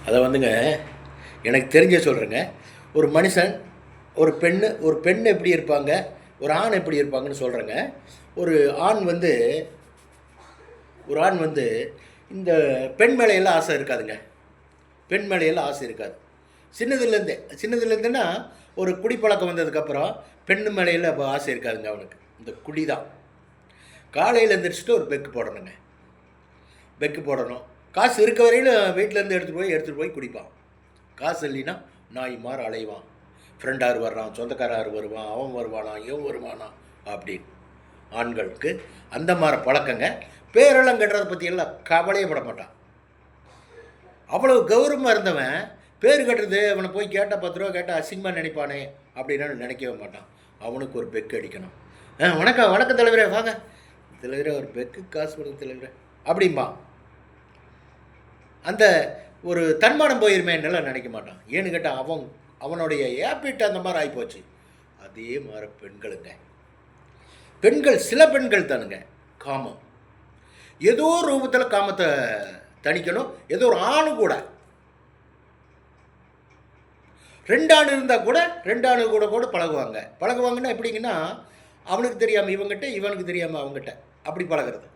அதை வந்துங்க எனக்கு தெரிஞ்ச சொல்கிறேங்க. ஒரு மனுஷன், ஒரு பெண் எப்படி இருப்பாங்க, ஒரு ஆண் எப்படி இருப்பாங்கன்னு சொல்கிறேங்க. ஒரு ஆண் வந்து ஒரு ஆண் வந்து இந்த பெண் மேலையெல்லாம் ஆசை இருக்காதுங்க. பெண் மேலையெல்லாம் ஆசை இருக்காது. சின்னதுலேருந்துன்னா ஒரு குடிப்பழக்கம் வந்ததுக்கப்புறம் பெண் மேலையில் அப்போ ஆசை இருக்காதுங்க அவனுக்கு. இந்த குடி தான். காலையில் எழுந்திரிச்சிட்டு ஒரு பெக்கு போடணுங்க. பெக்கு போடணும். காசு இருக்க வரையிலும் வீட்டிலேருந்து எடுத்துகிட்டு போய் குடிப்பான். காசு இல்லைன்னா நாய் மாறு அலைவான். ஃப்ரெண்டார் வர்றான், சொந்தக்காரார் வருவான், அவன் வருவானா, இவன் வருவானா அப்படின்னு. ஆண்களுக்கு அந்த மாதிரி பழக்கங்க. பேரெல்லாம் கட்டுறதை பற்றியெல்லாம் கவலையே பட மாட்டான். அவ்வளோ கௌரவமாக இருந்தவன் பேர் கட்டுறது அவனை போய் கேட்டால் 10 ரூபா கேட்டால் அசிங்கமாக நினைப்பானே அப்படின்னு நினைக்கவே மாட்டான். அவனுக்கு ஒரு பெக்கு அடிக்கணும். வணக்கம் தலைவரே, வாங்க தலைவரே, ஒரு பெக்கு காசு கொடுங்க தலைவரே அப்படிம்பா. அந்த ஒரு தன்மானம் போயிருமேன்னெல்லாம் நினைக்க மாட்டான். ஏன்னு கேட்டால் அவனுடைய ஹேபிட் அந்த மாதிரி ஆகிப்போச்சு. அதே மாதிரி சில பெண்கள் தானுங்க காமம். ஏதோ ரூபத்தில் காமத்தை தணிக்கணும். ஏதோ ஒரு ஆணு கூட 2 ஆண் இருந்தால் கூட 2 ஆணு கூட பழகுவாங்கன்னா எப்படிங்கன்னா, அவனுக்கு தெரியாமல் இவங்கிட்ட, இவனுக்கு தெரியாமல் அவங்ககிட்ட, அப்படி பழகிறது.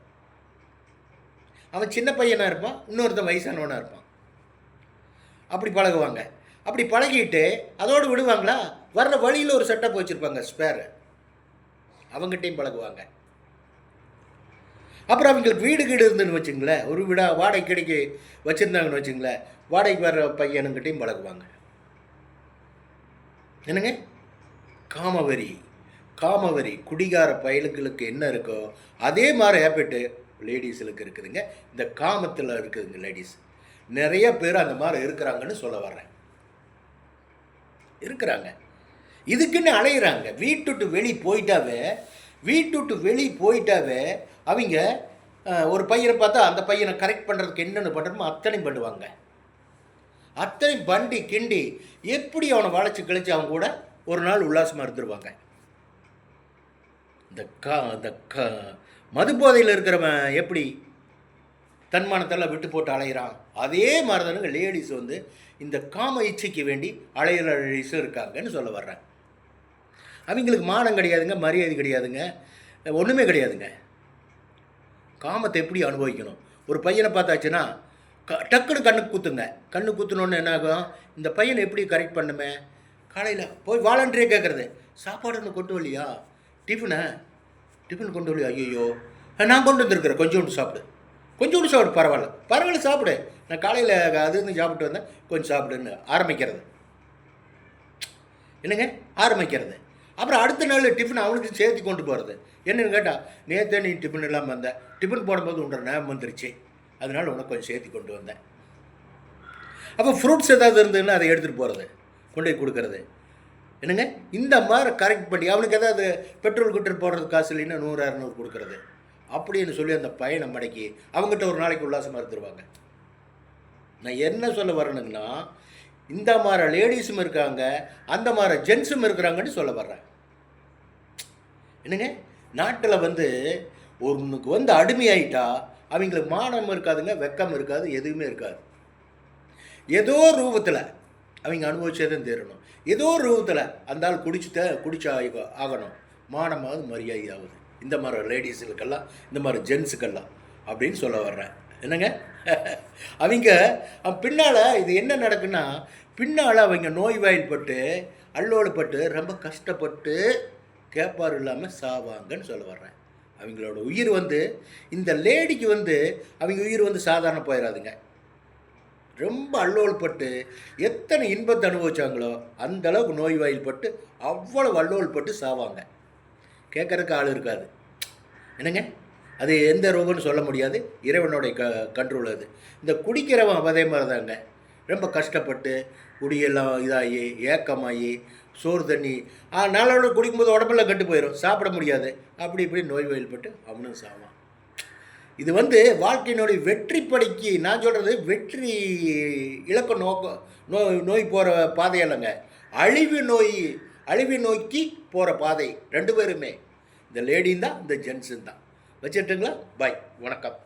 அவன் சின்ன பையனாக இருப்பான், இன்னொருத்தன் வயசானவனாக இருப்பான். அப்படி பழகுவாங்க. அப்படி பழகிட்டு அதோடு விடுவாங்களா? வர்ற வழியில் ஒரு செட்டப் வச்சுருப்பாங்க, ஸ்பேரு. அவங்ககிட்டையும் பழகுவாங்க. அப்புறம் அவங்களுக்கு வீடு இருந்துன்னு வச்சுங்களேன், ஒரு வாடகை கிடைக்க வச்சுருந்தாங்கன்னு வச்சுங்களேன், வாடகைக்கு வர்ற பையனுங்கிட்டையும் பழகுவாங்க. என்னங்க? காமவரி குடிகார பயலுகளுக்கு என்ன இருக்கோ அதே மாதிரி ஹேபிட்டு லேடிஸுக்கு இருக்குதுங்க. இந்த காமத்தில் இருக்குதுங்க லேடிஸ். நிறைய பேர் அந்த மாதிரி இருக்கிறாங்கன்னு சொல்ல வர்றேன். இருக்கிறாங்க. இதுக்குன்னு அலையிறாங்க. வீட்டுட்டு வெளி போயிட்டாவே அவங்க ஒரு பையனை பார்த்தா அந்த பையனை கரெக்ட் பண்ணுறதுக்கு என்னென்ன பண்ணுறோமோ அத்தனையும் பண்ணுவாங்க. அத்தனையும் பண்டி கிண்டி எப்படி அவனை வளைச்சி கழிச்சு அவங்க கூட ஒரு நாள் உல்லாசமாக இருந்துருவாங்க. இந்த மது போதையில் இருக்கிறவன் எப்படி தன்மானத்தெல்லாம் விட்டு போட்டு அலையிறான், அதே மாதிரி தானுங்க லேடிஸ் வந்து இந்த காம இச்சைக்கு வேண்டி அலையிற லேடிஸும் இருக்காங்கன்னு சொல்ல வர்றேன். அவங்களுக்கு மானம் கிடையாதுங்க, மரியாதை கிடையாதுங்க, ஒன்றுமே கிடையாதுங்க. காமத்தை எப்படி அனுபவிக்கணும்? ஒரு பையனை பார்த்தாச்சுன்னா டக்குன்னு கண்ணு குத்துனோன்னு என்ன ஆகும்? இந்த பையனை எப்படி கரெக்ட் பண்ணுமே? காலையில் போய் வாலண்டரியே கேட்குறது, சாப்பாடு ஒன்று கொண்டு வரலையா, டிஃபன் கொண்டு வரலையா, ஐயோ நான் கொண்டு வந்துருக்குறேன், கொஞ்சோண்டு சாப்பிடு, பரவாயில்ல சாப்பிடு, நான் காலையில் அது இருந்து சாப்பிட்டு வந்தேன், கொஞ்சம் சாப்பிடுன்னு ஆரம்பிக்கிறது. அப்புறம் அடுத்த நாள் டிஃபன் அவனுக்கு சேர்த்து கொண்டு போகிறது. என்னென்னு கேட்டால், நேற்றே நீ டிஃபன் இல்லாமல் வந்த, டிஃபன் போடும்போது உன்ற நேரம் வந்துருச்சு, அதனால் உனக்கு கொஞ்சம் சேர்த்து கொண்டு வந்தேன். அப்போ ஃப்ரூட்ஸ் ஏதாவது இருந்ததுன்னா அதை எடுத்துகிட்டு போகிறது, கொண்டு போய் கொடுக்கறது. என்னங்க? இந்த மாதிரி கரெக்ட் பண்ணி அவனுக்கு ஏதாவது பெட்ரோல் கிட்டர் போடுறது காசு இல்லைன்னா 100-200 கொடுக்குறது அப்படின்னு சொல்லி அந்த பையனை மடக்கி அவங்ககிட்ட ஒரு நாளைக்கு உல்லாசமாக இருந்துருவாங்க. நான் என்ன சொல்ல வரணுங்கன்னா, இந்த மாதிரி லேடிஸும் இருக்காங்க, அந்த மாதிரி ஜென்ஸும் இருக்கிறாங்கன்னு சொல்ல வர்றேன். என்னங்க? நாட்டில் வந்து ஒன்றுக்கு வந்து அடிமையாயிட்டா அவங்களுக்கு மானம் இருக்காதுங்க, வெக்கம் இருக்காது, எதுவுமே இருக்காது. ஏதோ ரூபத்தில் அவங்க அனுபவிச்சதுன்னு தெரியணும். ஏதோ ரூபத்தில் அந்த ஆள் குடிச்சு ஆகணும், மானமாவது மரியாதையாகுது. இந்த மாதிரி லேடிஸுக்கெல்லாம், இந்த மாதிரி ஜென்ஸுக்கெல்லாம் அப்படின்னு சொல்ல வர்றேன். என்னங்க? அவங்க பின்னால் இது என்ன நடக்குன்னா, பின்னால் அவங்க நோய்வாய்ப்பட்டு அல்லோடுப்பட்டு ரொம்ப கஷ்டப்பட்டு கேட்பார் இல்லாமல் சாவாங்கன்னு சொல்ல வர்றேன். அவங்களோட உயிர் வந்து இந்த லேடிக்கு வந்து அவங்க உயிர் வந்து சாதாரண போயிடாதுங்க. ரொம்ப அல்லோல்பட்டு எத்தனை இன்பத்தை அனுபவிச்சாங்களோ அந்த அளவுக்கு நோய்வாய்ப்பட்டு அவ்வளோ அல்லோல்பட்டு சாவாங்க. கேட்குறதுக்கு ஆள் இருக்காது. என்னங்க? அது எந்த ரோகம்னு சொல்ல முடியாது, இறைவனுடைய கண்ட்ரோல் அது. இந்த குடிக்கிறவன் அதே மாதிரி தாங்க, ரொம்ப கஷ்டப்பட்டு குடியெல்லாம் இதாகி ஏக்கமாகி சோறு தண்ணி நாளோட குடிக்கும்போது உடம்பெல்லாம் கட்டு போயிடும், சாப்பிட முடியாது, அப்படி இப்படி நோய்வாய்ப்பட்டு அவனும் சாவான். இது வந்து வாழ்க்கையினுடைய வெற்றி படிக்கு நான் சொல்கிறது, வெற்றி இலக்க நோய் போகிற பாதையல்லங்க, அழிவு நோக்கி போகிற பாதை. 2 பேருமே, இந்த லேடியும் தான், இந்த ஜென்ஸும் தான். வச்சுட்டுங்களா? பாய், வணக்கம்.